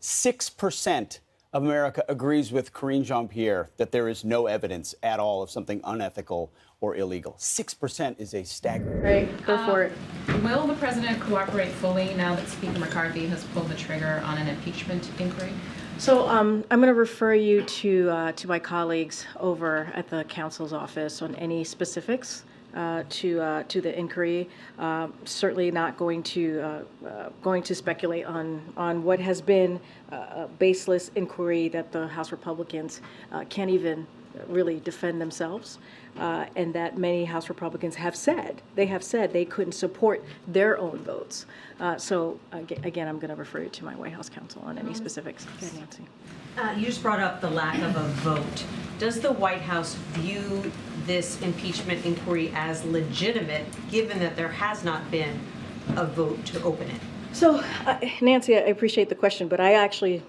6% of America agrees with Karine Jean Pierre that there is no evidence at all of something unethical or illegal. 6% is a staggering. Right, go for it. Will the president cooperate fully now that Speaker McCarthy has pulled the trigger on an impeachment inquiry? So I'm going to refer you to my colleagues over at the counsel's office on any specifics to the inquiry. Certainly not going to speculate on what has been a baseless inquiry that the House Republicans can't even really defend themselves, and that many House Republicans have said they couldn't support their own votes. So again, I'm going to refer you to my White House counsel on any specifics. Okay, Nancy. You just brought up the lack of a vote. Does the White House view this impeachment inquiry as legitimate, given that there has not been a vote to open it? So, Nancy, I appreciate the question, but I actually,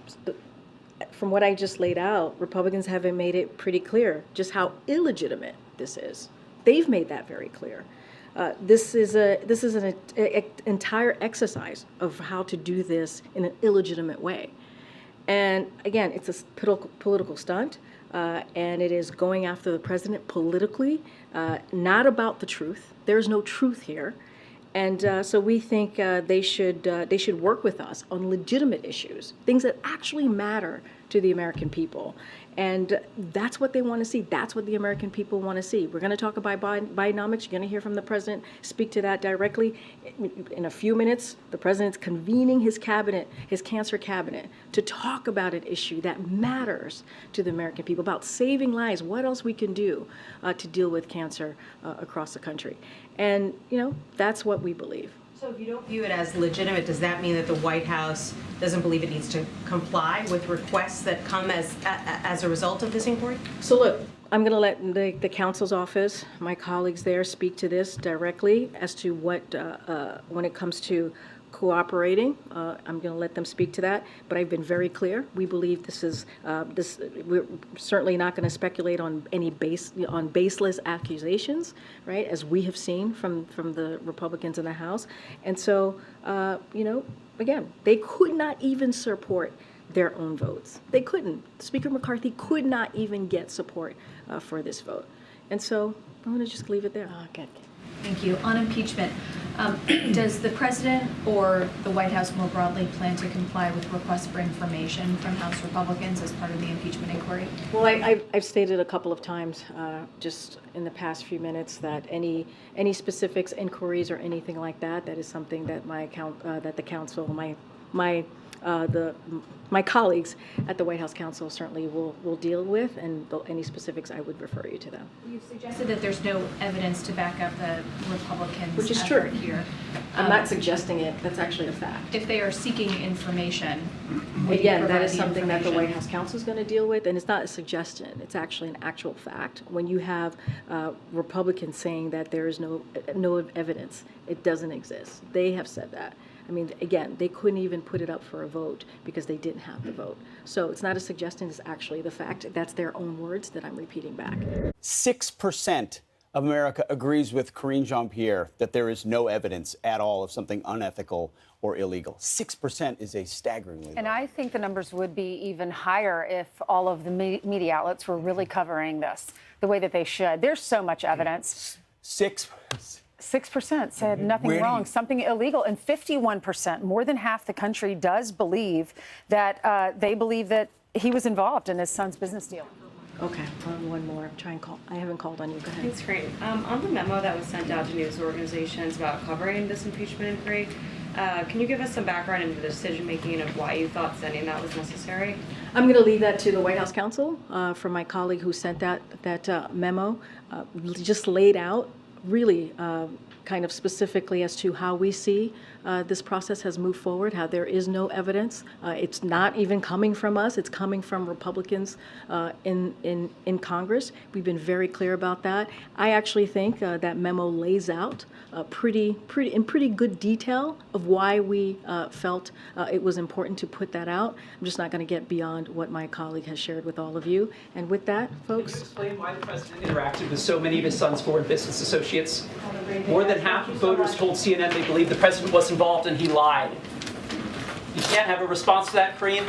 from what I just laid out, Republicans haven't made it pretty clear just how illegitimate this is. They've made that very clear. This is an entire exercise of how to do this in an illegitimate way. And again, it's a political stunt, and it is going after the president politically, not about the truth. There's no truth here. And so we think they should work with us on legitimate issues, things that actually matter to the American people. And that's what they want to see. That's what the American people want to see. We're going to talk about Bidenomics. You're going to hear from the president speak to that directly. In a few minutes, the president's convening his cabinet, his cancer cabinet, to talk about an issue that matters to the American people, about saving lives, what else we can do to deal with cancer across the country. And, that's what we believe. So if you don't view it as legitimate, does that mean that the White House doesn't believe it needs to comply with requests that come as a result of this inquiry? So look, I'm going to let the counsel's office, my colleagues there, speak to this directly as to what, when it comes to cooperating. I'm going to let them speak to that, but I've been very clear. We believe this is we're certainly not going to speculate on any baseless accusations, right? As we have seen from the Republicans in the House, and so again, they could not even support their own votes. They couldn't. Speaker McCarthy could not even get support for this vote, and so I'm going to just leave it there. Okay. Thank you. On impeachment, does the president or the White House more broadly plan to comply with requests for information from House Republicans as part of the impeachment inquiry? Well, I've stated a couple of times just in the past few minutes that any specifics, inquiries, or anything like that is something that that the council, my colleagues at the White House Council certainly will deal with, and any specifics I would refer you to them. You've suggested that there's no evidence to back up the Republicans' Which is true effort here. I'm not suggesting it. That's actually a fact. If they are seeking information, again, that is something that the White House Council is going to deal with, and it's not a suggestion. It's actually an actual fact. When you have Republicans saying that there is no evidence, it doesn't exist. They have said that. I mean, again, they couldn't even put it up for a vote because they didn't have the vote. So it's not a suggestion, it's actually the fact. That's their own words that I'm repeating back. 6% of America agrees with Karine Jean Pierre that there is no evidence at all of something unethical or illegal. 6% is a staggeringly low. And I think the numbers would be even higher if all of the media outlets were really covering this the way that they should. There's so much evidence. 6% said nothing wrong, something illegal, and 51%, more than half the country, does believe that they believe that he was involved in his son's business deal. Okay, one more. I haven't called on you. Go ahead. Thanks, Karine. On the memo that was sent out to news organizations about covering this impeachment inquiry, can you give us some background into the decision-making of why you thought sending that was necessary? I'm going to leave that to the White House Counsel from my colleague who sent that memo. Just laid out really kind of specifically as to how we see this process has moved forward, how there is no evidence. It's not even coming from us. It's coming from Republicans in Congress. We've been very clear about that. I actually think that memo lays out in pretty good detail of why we felt it was important to put that out. I'm just not going to get beyond what my colleague has shared with all of you. And with that, folks. Can you explain why the president interacted with so many of his son's foreign business associates? More than half of voters told CNN they believed the president was involved and he lied. You can't have a response to that, Karine?